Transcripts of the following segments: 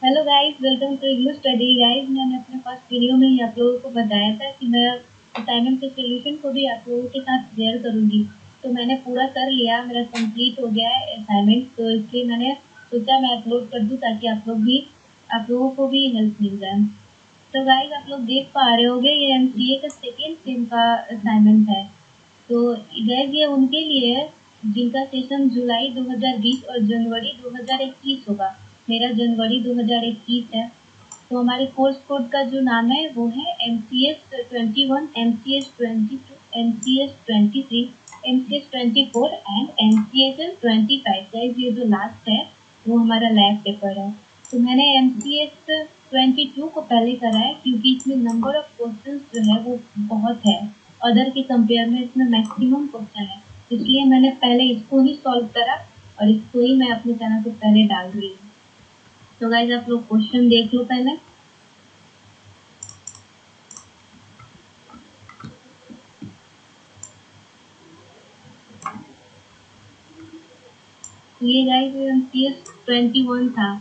Hello guys, welcome to IGNOU study. Guys, मैंने अपने first video में ही आप लोगों को बताया था कि मैं असाइनमेंट के सॉल्यूशन को भी आप लोगों के साथ शेयर करूंगी। तो मैंने पूरा कर लिया, मेरा कंप्लीट हो गया है असाइनमेंट, तो इसलिए मैंने सोचा मैं अपलोड कर दूं ताकि आप लोगों को भी हेल्प मिल जाए। तो गाइस, आप लोग देख पा रहे होंगे ये एमसीए का सेकेंड सेम का असाइनमेंट है। तो गाइस, ये उनके लिए है जिनका सेशन जुलाई 2020 और जनवरी 2021 होगा। मेरा जनवरी 2021 है। तो हमारे कोर्स कोड का जो नाम है वो है MCS 21, MCS 22, MCS 23, MCS 24 and MCSL 25। Guys, ये जो लास्ट है वो हमारा लैब पेपर है। तो मैंने MCS 22 को पहले करा है क्योंकि इसमें नंबर ऑफ क्वेश्चंस जो है वो बहुत है। अदर के कंपेयर में इसमें मैक्सिमम क्वेश्चन है, इसलिए मैंने पहले इसको ही सॉल्व करा और इसको ही मैं अपने चैनल पे पहले डाल रही हूँ। तो गाइस, आप लोग क्वेश्चन देख लो पहले। ये गाइस MCS 21 था।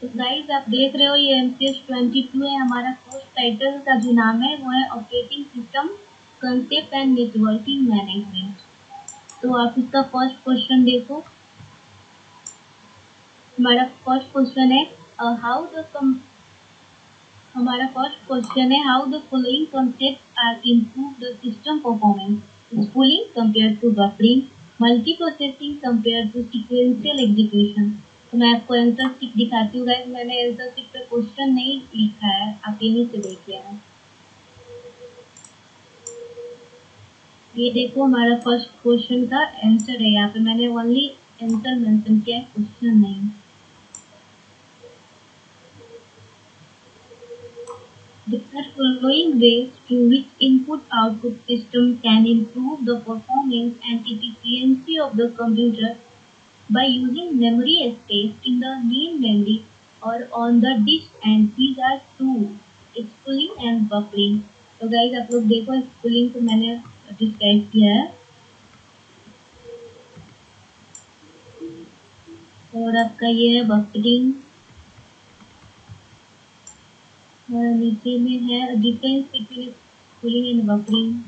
तो गाइस, आप देख रहे हो ये MCS 22 है। हमारा कोर्स टाइटल का जो नाम है वो है operating system concept and networking management. तो आप इसका फर्स्ट क्वेश्चन देखो। हमारा फर्स्ट क्वेश्चन है हाउ द हमारा फर्स्ट क्वेश्चन है how the following concept are improve the system performance spooling compare to buffering, multiprocessing compare to sequential execution. तो मैं आपको आंसर शीट दिखाती हूँ गाइस। मैंने आंसर शीट पे क्वेश्चन नहीं लिखा है, आप यहीं से देख लेना। ये देखो, हमारा फर्स्ट क्वेश्चन का आंसर है। यहाँ पे मैंने ओनली आंसर मेंशन किया है, क्वेश्चन नहीं। The following ways through which input-output system can improve the performance and efficiency of the computer by using memory space in the main memory or on the disk, and these are two: spooling and buffering। तो guys, आप लोग देखो, spooling को मैंने describe किया है और आपका ये है बफरिंग। और नीचे में है difference between spooling and buffering.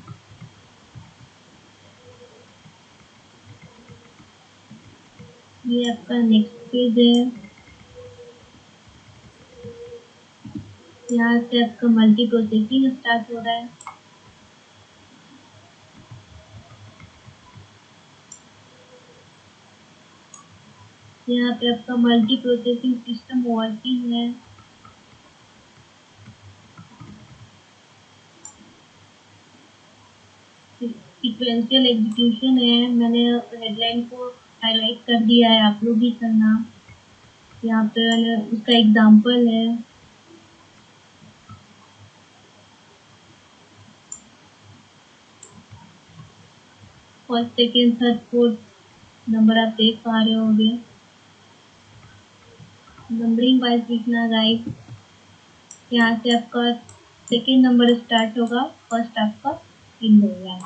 ये आपका नेक्स्ट पेज है। यहाँ से आपका मल्टी प्रोसेसिंग स्टार्ट हो रहा है। यहाँ पे आपका मल्टी प्रोसेसिंग सिस्टम वर्किंग है। सीक्वेंशियल एग्जीक्यूशन है। मैंने हेडलाइन को हाईलाइट कर दिया है, आप लोग भी करना। यहाँ पे मैंने उसका एग्जांपल है। First second third fourth number आप देख पा रहे होंगे। नंबरिंग वाइज लिखना गाइस। यहाँ से आपका सेकेंड नंबर स्टार्ट होगा, फर्स्ट आपका एंड हो गया।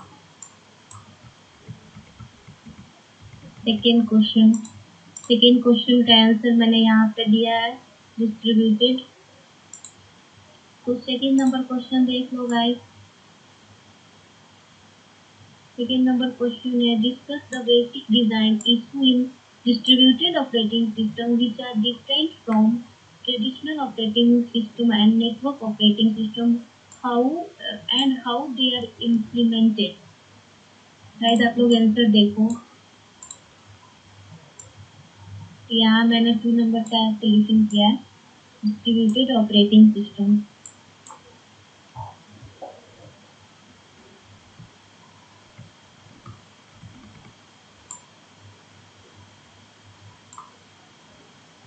सेकेंड क्वेश्चन का आंसर मैंने यहाँ पे दिया है, डिस्ट्रीब्यूटेड। तो सेकेंड नंबर क्वेश्चन देख लो गाइस। सेकेंड नंबर क्वेश्चन है discuss the basic design issue in distributed operating system which are different from traditional operating system and network operating system, how they are implemented. Guys, आप लोग answer देखो। यहाँ मैंने 2 number का solution किया है, distributed operating system.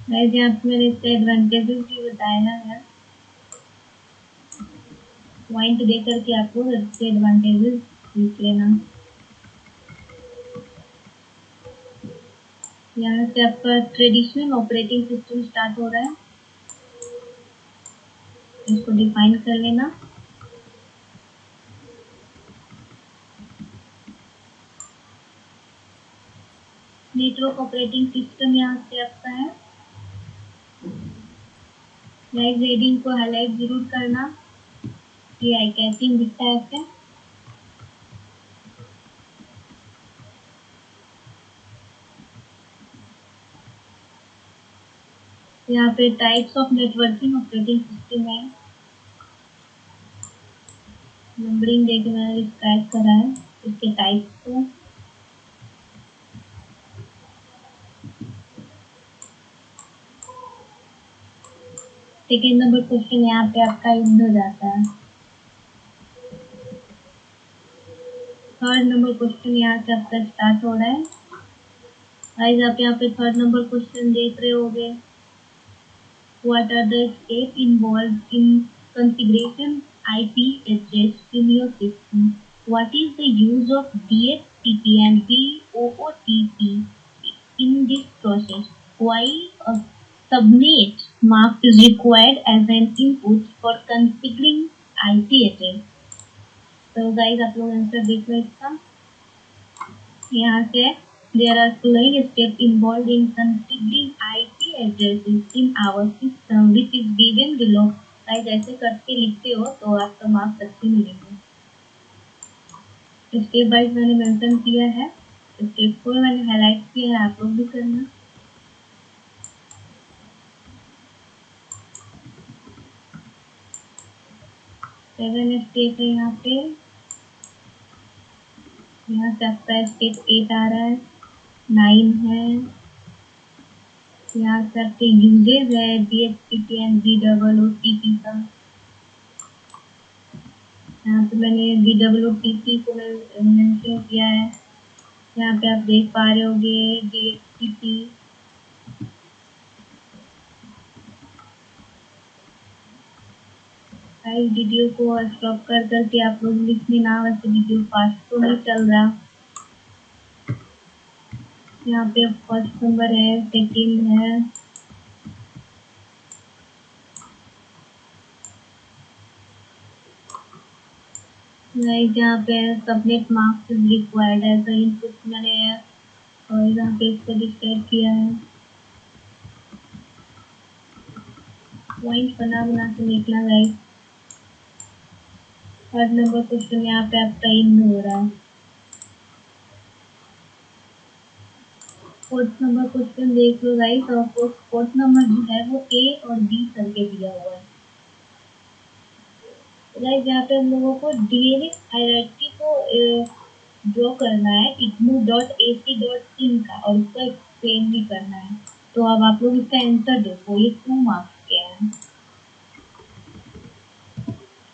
Guys, यहाँ पे मैंने इसका एडवांटेजेस भी बताया है, पॉइंट दे करके आप लोग इसके एडवांटेजेस लिख लेना। यहाँ से आपका ट्रेडिशनल ऑपरेटिंग सिस्टम स्टार्ट हो रहा है, इसको डिफाइन कर लेना। नेटवर्क ऑपरेटिंग सिस्टम यहाँ से आपका है लाइव रीडिंग को हाईलाइट जरूर करना, ये आई कैचिंग दिखता है ऐसे। यहाँ पे types of networking operating system है, नंबरिंग देके मैंने डिस्क्राइब करा है इसके टाइप्स को। सेकेंड नंबर क्वेश्चन यहाँ पे आपका एंड हो जाता है। थर्ड नंबर क्वेश्चन यहाँ से आपका स्टार्ट हो रहा है। गाइस आप यहाँ पे थर्ड नंबर क्वेश्चन देख रहे होगे। What are the steps involved in configuration IP address in your system? What is the use of DHCP and VOOTP in this process? Why a subnet mask is required as an input for configuring IP address? तो guys आप लोग answer देख लो इसका। यहाँ से there are following steps involved in configuring IP addresses in our system which is given below। Guys ऐसे करके लिखते हो तो आपका मार्क्स अच्छे मिलेंगे। स्टेप वाइज मैंने मेंशन किया है, स्टेप को मैंने हाईलाइट किया है, आप लोग भी करना। सेवन स्टेप है यहाँ पे, यहाँ से आपका स्टेप 8 आ रहा है, 9 है, यहाँ से आपके यूजेज है DHCP एंड VOOTP का। यहाँ पे मैंने VOOTP को मेंशन किया है, यहाँ पे आप देख पा रहे होगे DHCP। गाइस वीडियो को स्टॉप कर करके आप लोग लिखने ना, वैसे वीडियो फास्ट तो नहीं चल रहा। यहाँ पे फर्स्ट नंबर है, सेकंड है, गाइस यहाँ पे subnet mask is required as a input मैंने और यहाँ पे इसको डिस्क्राइब किया है। पॉइंट बना बना के लिखना गाइस। थर्ड नंबर क्वेश्चन यहाँ पे आपका इन हो रहा है। फोर्थ नंबर क्वेश्चन देख लो गाइस, और फोर्थ नंबर जो है वो ए और बी करके दिया हुआ है। गाइस यहाँ पे हम लोगों को डीएनएस हायरार्की को ड्रॉ करना है ignu.ac.in का, और उसको एक्सप्लेन भी करना है। तो अब आप लोग इसका आंसर देखो, ये 2 मार्क्स के हैं।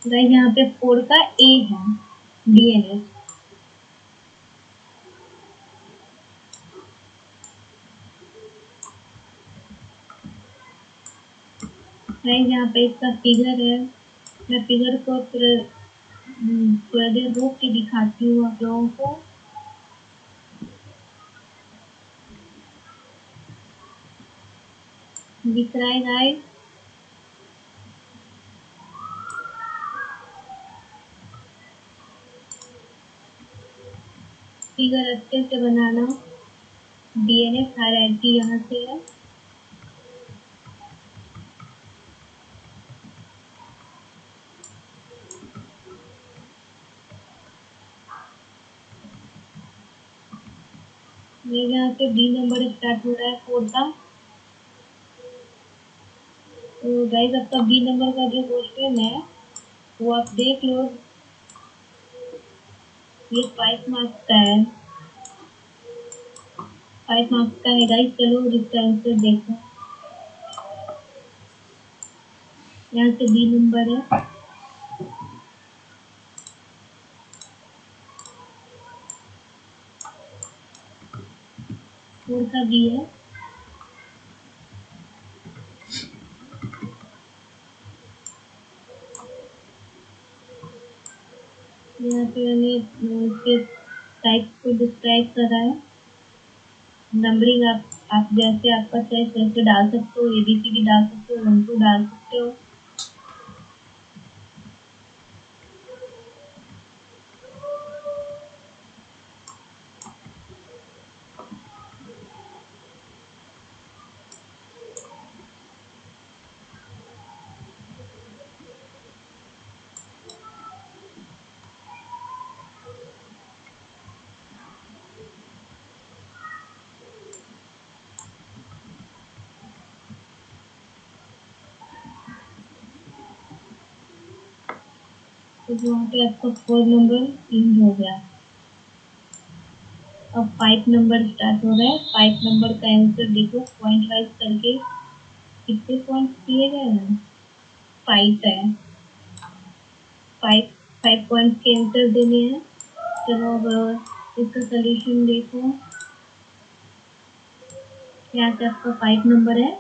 गाइस यहाँ पे 4 का ए है डीएनएस। गाइस यहाँ पे इसका फिगर है, मैं फिगर को थोड़ा देर रोक के दिखाती हूँ आप लोगों को। दिख रहा है गाइस? फिगर अच्छे से बनाना। डीएनएस हायरार्की यहाँ से है। मेरे यहाँ से डी नंबर स्टार्ट हो रहा है 4 का। तो गाइस आपका बी नंबर का जो क्वेश्चन है वो आप देख लो, ये 5 मार्क्स का है, 5 मार्क्स का है गाइस। चलो इसका आंसर देखो, यहाँ से बी नंबर है, 4 का बी है। यहाँ पे मैंने इसके टाइप को डिस्क्राइब करा है। नंबरिंग आप जैसे आपका चॉइस वैसे डाल सकते हो, ABCD डाल सकते हो, 1 2 डाल सकते हो। तो वहाँ पे आपका 4 नंबर चेंज हो गया। अब 5 नंबर स्टार्ट हो रहा है। 5 नंबर का आंसर देखो पॉइंट वाइज करके कितने पॉइंट दिए गए हैं। 5 है। 5 पॉइंट के आंसर देने हैं। चलो अब इसका सोल्यूशन देखो। यहाँ से आपका 5 नंबर है।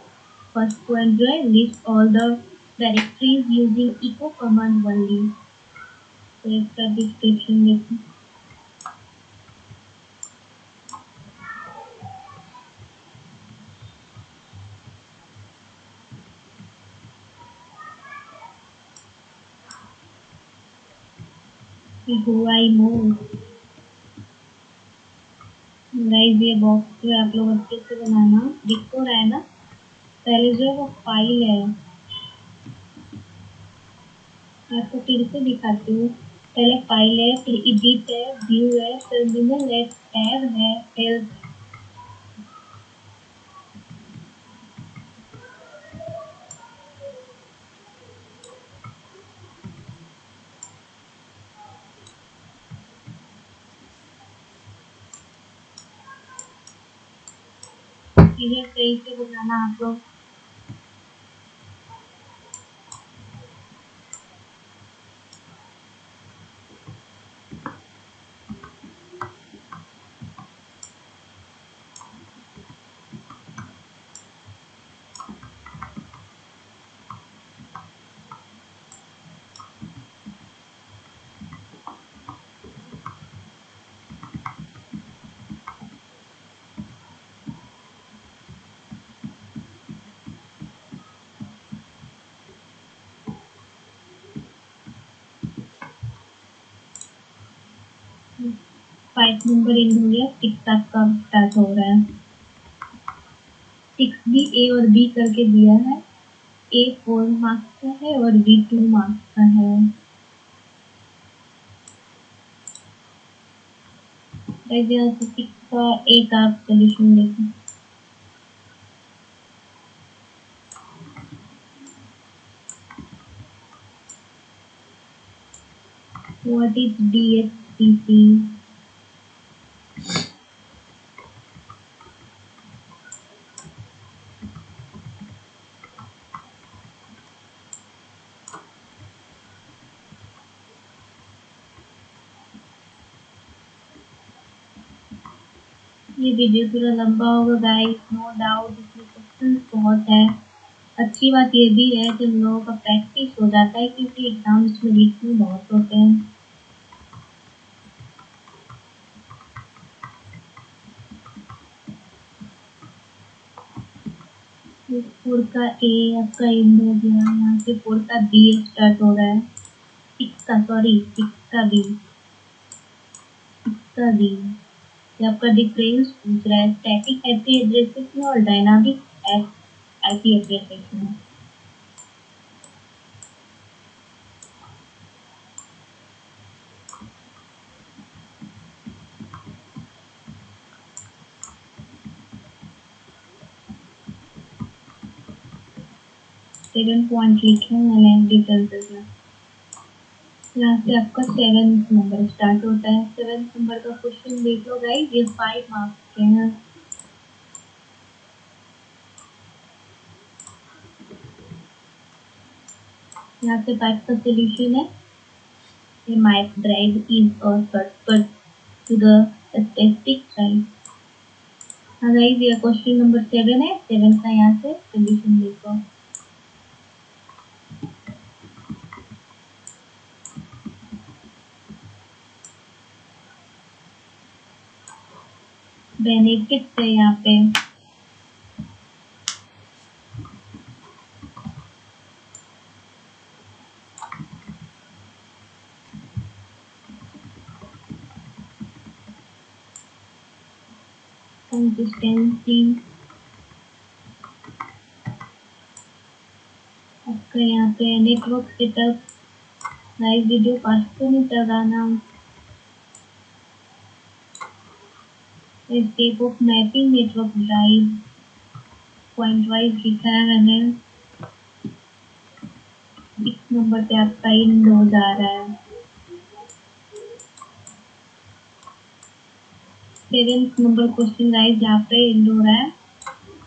फर्स्ट पॉइंट जो है, list all the directories using echo command only. तो इसका डिस्क्रिप्शन देखो। Who I know। गाइस ये बॉक्स जो आप लोग अच्छे से बनाना। दिख तो रहा है ना। पहले जो है वो फाइल है। आपको फिर से दिखाती हूँ। पहले फाइल है, फिर एडिट है, व्यू है, टर्मिनल है, टैब है, हेल्प। इधर सही से बनाना आप लोग। फाइव नंबर इन हो गया। 6 आपका स्टार्ट हो रहा है। 6 भी ए और बी करके दिया है। ए 4 मार्क्स का है और बी 2 मार्क्स का है। यहाँ से 6 का एक आप सोल्यूशन देखो। What is DHCP? ये वीडियो थोड़ा लंबा होगा गाइस, नो डाउट। इसमें क्वेश्चन बहुत है। अच्छी बात ये भी है कि हम लोगों का प्रैक्टिस हो जाता है, क्योंकि एग्जाम्स में वीक में बहुत होते हैं। फोर का ए आपका एंड हो गया। यहाँ से 4 का बी स्टार्ट हो रहा है। 6 का बी। 6 का बी। ये आपका डिफरेंस पूछ रहा है स्टैटिक आईपी एड्रेसेस में और डायनामिक आईपी एड्रेसेस में। 7 पॉइंट लिखे हैं मैंने डिटेल्स में। यहाँ से आपका 7 नंबर स्टार्ट होता है। 7 नंबर का क्वेश्चन देख लो गाइस। ये 5 मार्क्स के हैं। यहाँ से 5 का सोल्यूशन है। My drive is a shortcut to the specific drive। हाँ गाइस, ये क्वेश्चन नंबर 7 है। 7 का यहाँ से सोल्यूशन देखो। बेनिफिट्स है यहाँ पे। कंसिस्टेंसी। आपका यहाँ पे नेटवर्क सेटअप। लाइव वीडियो पास तो नहीं चल रहा ना। Step of mapping network drive point wise लिखा है मैंने। 6 नंबर पे आपका इन हो जा रहा है। 7th नंबर क्वेश्चन गाइस यहाँ पे एंड हो रहा है।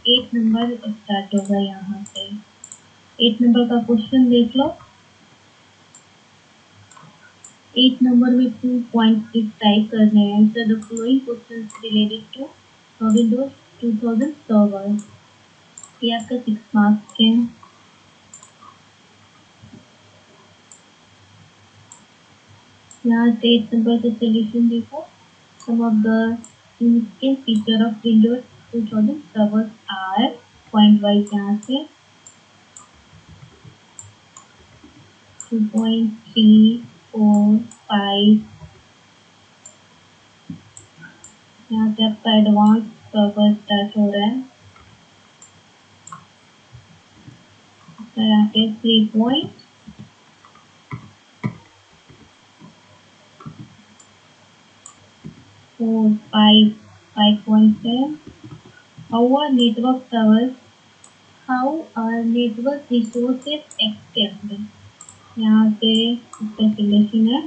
8 नंबर स्टार्ट होगा यहाँ से। 8 नंबर का क्वेश्चन देख लो। 8 नंबर में 2 पॉइंट टाइप करने हैं। Answer the following questions related to Windows 2000 server. ये आपका 6 मार्क्स के हैं। यहाँ से 8 नंबर का सोल्यूशन देखो। Some of the significant feature of Windows 2000 servers are point wise यहाँ से 2.3, 4, 5। यहाँ से आपका एडवांस सर्वर स्टार्ट हो रहा है। तो यहाँ पे 3.4, 5, 5.7। how our network resources extend। यहाँ पे इसका सॉल्यूशन है।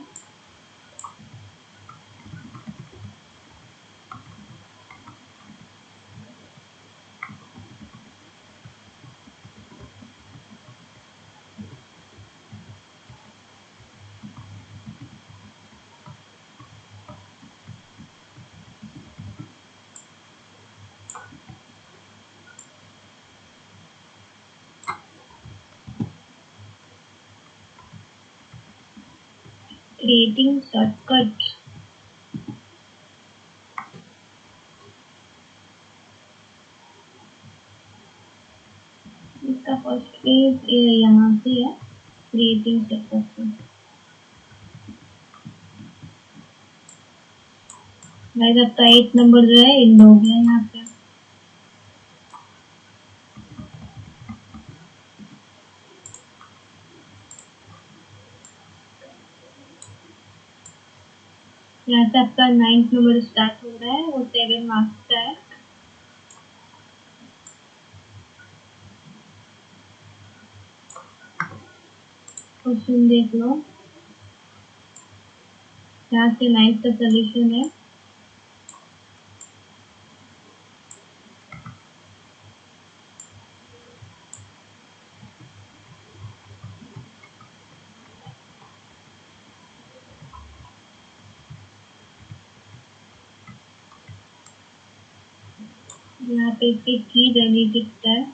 Creating shortcut. इसका फर्स्ट पेज यहाँ से है, क्रिएटिंग शॉर्टकट। गाइस आपका 8 नंबर जो है एंड हो गया यहाँ पे। यहाँ से आपका 9th नंबर स्टार्ट हो रहा है, वो 7 मार्क्स का है। क्वेश्चन देख लो। यहाँ से 9th का सोल्यूशन है। यहाँ पे इसके की बेनिफिट है।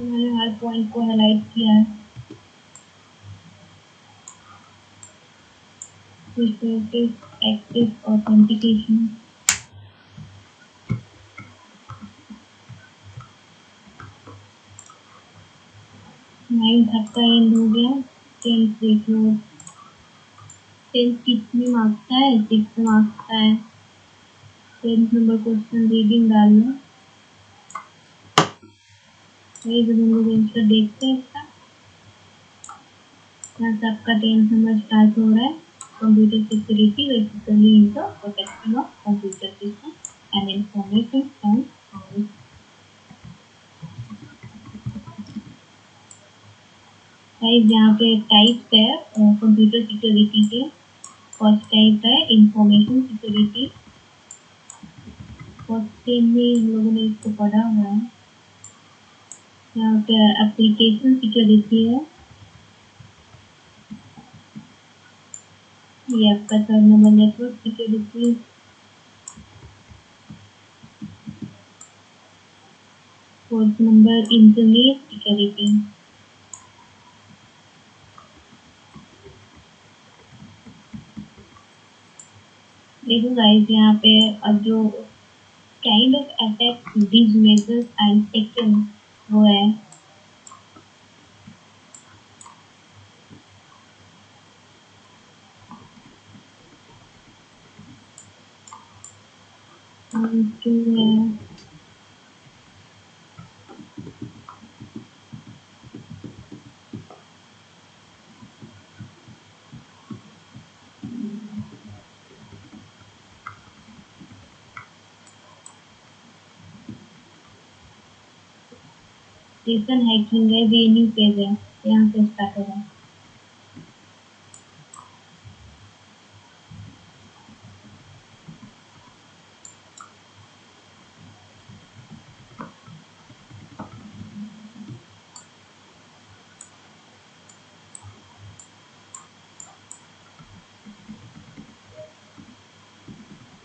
मैंने हर पॉइंट को हाईलाइट किया है। Active authentication. 9th आपका एंड हो गया। 10th देख लो। 10th कितने मार्क्स का है? 6 मार्क्स का है। 10th नंबर क्वेश्चन रीडिंग डाल लो। ये जब हम लोग आंसर देखते हैं इसका। यहाँ से आपका 10th नंबर स्टार्ट हो रहा है। Computer security basically in the protection of computer system and information from harm. Guys यहाँ पे टाइप्स है कंप्यूटर सिक्योरिटी के। फर्स्ट टाइप है इंफॉर्मेशन सिक्योरिटी। फर्स्ट टाइम में हम लोगों ने इसको पढ़ा हुआ है। यहाँ पे एप्लीकेशन सिक्योरिटी है। ये आपका 3rd number network security. 4th number internet security. देखो गाइस यहाँ पे अब जो kind of attack these measures and taken वो है 2 है। स्टेशन हाइकिंग है, वेन्यू पेज है, यहाँ से स्टार्ट होगा।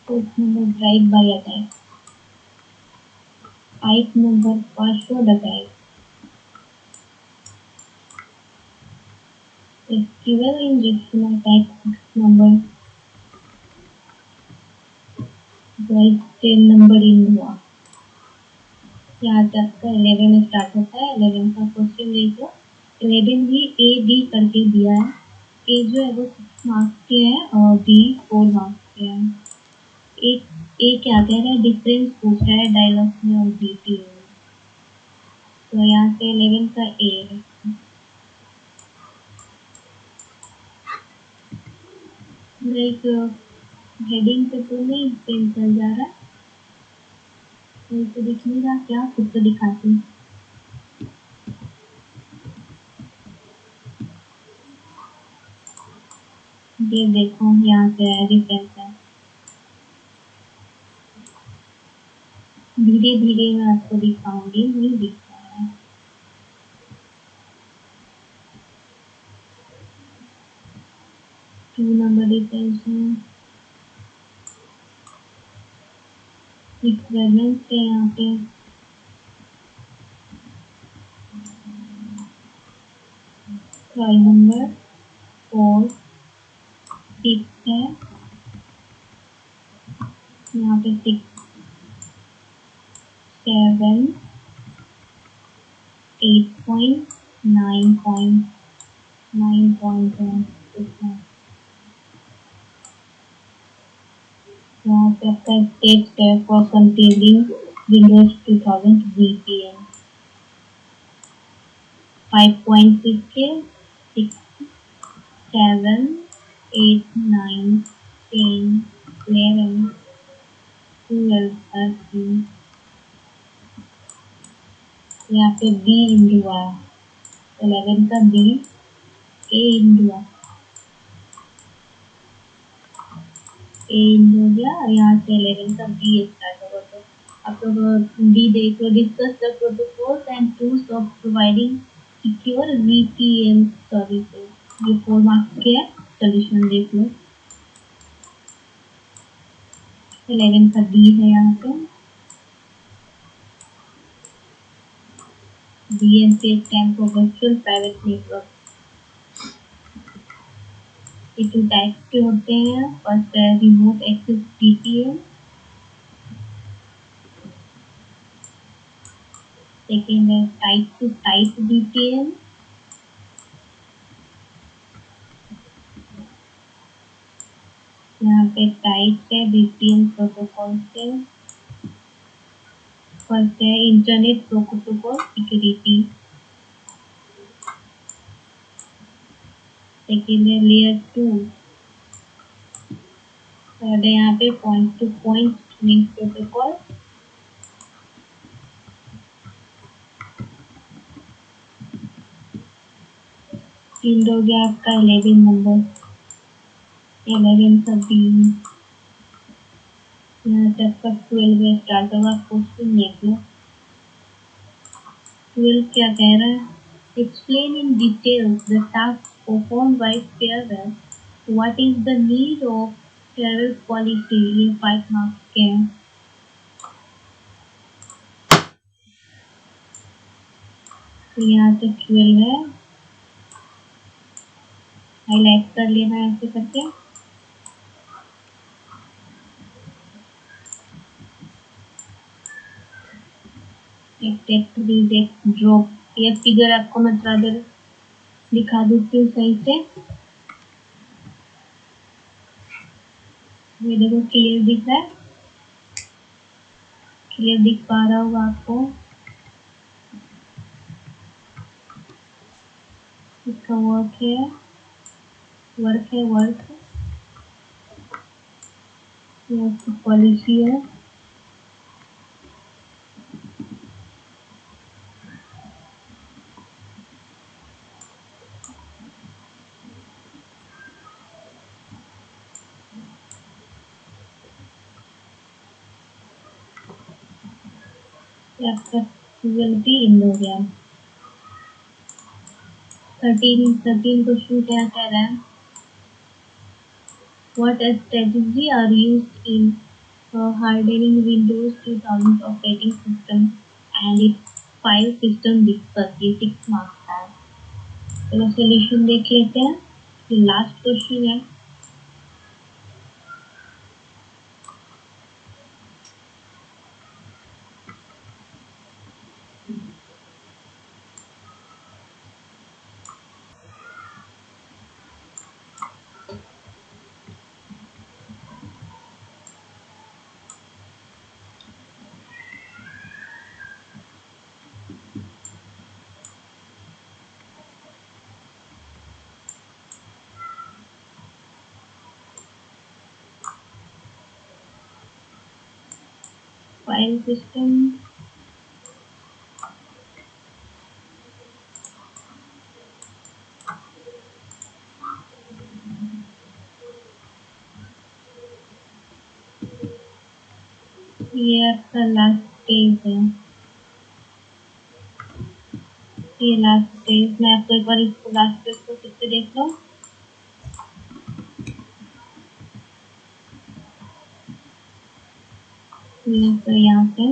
Fourth number drive bye attack. 5 number password attack. SQL injection attack. 6 number. Guys 10 number in हुआ। यहाँ से आपका 11 स्टार्ट होता है। 11 का क्वेश्चन देख लो। 11 भी A B करके दिया है। A जो है वो 6 मार्क्स के है और B 4 मार्क्स के है। ए क्या कह रहा है, डिफरेंस पूछ रहा है डायलॉग्स में और BT में। तो यहाँ से 11 का A है। लाइक हेडिंग पे तो नहीं पेन चल जा रहा, मेरे को दिख नहीं रहा, क्या खुद तो दिखाती हूँ। ये देखो यहाँ से है डिफरेंस है। धीरे धीरे मैं आपको दिखाऊंगी, नहीं दिख रहा है। टू नंबर डिफरेंस है, इक्विवेलेंस है यहाँ पे। ट्राई नंबर 4 6 है, यहाँ पे 6 7 8.9.9 यहाँ पे आपका टेक्स्ट है फॉर कंटेनिंग विंडोज 2000 VPN। 5.6 के 6 7 8 9 10 11 12 13। यहाँ पे B इंटू आया, 11 का B A इंटू आ, A इंटू हो गया। यहाँ से 11 का B स्टार्ट होगा। तो आप लोग B देख लो, discuss the protocols and tools of providing secure VPN services. ये 4 मार्क्स के है, सोल्यूशन देख लो। 11 का D है यहाँ पे। DNP stand for virtual private network. ये 2 टाइप्स के होते हैं। फर्स्ट है रिमोट एक्सेस VPN, सेकेंड है टाइप टू टाइप VPN, यहाँ पे टाइप है VPN प्रोटोकॉल से। फर्स्ट है इंटरनेट प्रोटोकॉल सिक्योरिटी, सेकेंड है लेयर 2, थर्ड है यहाँ पे point two point link protocol, तीन हो गया आपका 11 नंबर। 11 का B, यहाँ से आपका 12 स्टार्ट होगा। क्वेश्चन देख लो। 12 क्या कह रहा है, explain in detail the task perform by farewell, what is the need of farewell policy. ये 5 मार्क्स के हैं। तो यहाँ से 12 है, हाईलाइट कर लेना ऐसे करके। एक टेक्स्ट रिजेक्ट ड्रॉप, ये फिगर आपको मैं थोड़ा देर दिखा देती हूँ सही से। ये देखो क्लियर दिख रहा है। क्लियर दिख पा रहा होगा आपको। इसका वर्क है वर्क ये इसकी पॉलिसी है। ये आपका 12 इन हो गया। 13 क्वेश्चन क्या कह रहा है? What strategy are used in hardening Windows 2000 operating system and its file system discussed? ये 6 मार्क्स का है। चलो सोल्यूशन देख लेते हैं। ये लास्ट क्वेश्चन है। फाइल सिस्टम ये आपका लास्ट पेज है। ये लास्ट पेज मैं आपको एक बार इसको लास्ट पेज को फिर से देख लो। यहाँ पे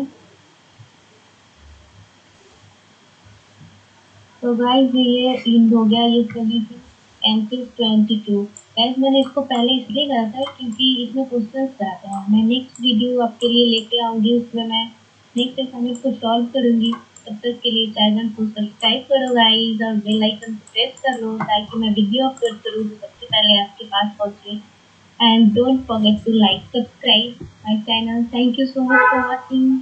तो गाइस ये इंड हो गया ये सोल्यूशन MQ22। गाइस मैंने इसको पहले इसलिए करा था क्योंकि इसमें क्वेश्चंस कराते हैं। मैं नेक्स्ट वीडियो आपके लिए लेके आऊंगी, उसमें मैं नेक्स्ट असाइनमेंट को सॉल्व करूंगी। तब तक के लिए चैनल को सब्सक्राइब करो गाइस और बेल आइकन को प्रेस कर लो ताकि मैं वीडियो अपलोड करूँ तो सबसे पहले आपके पास पहुंचे। And don't forget to like subscribe my channel. Thank you so much for watching.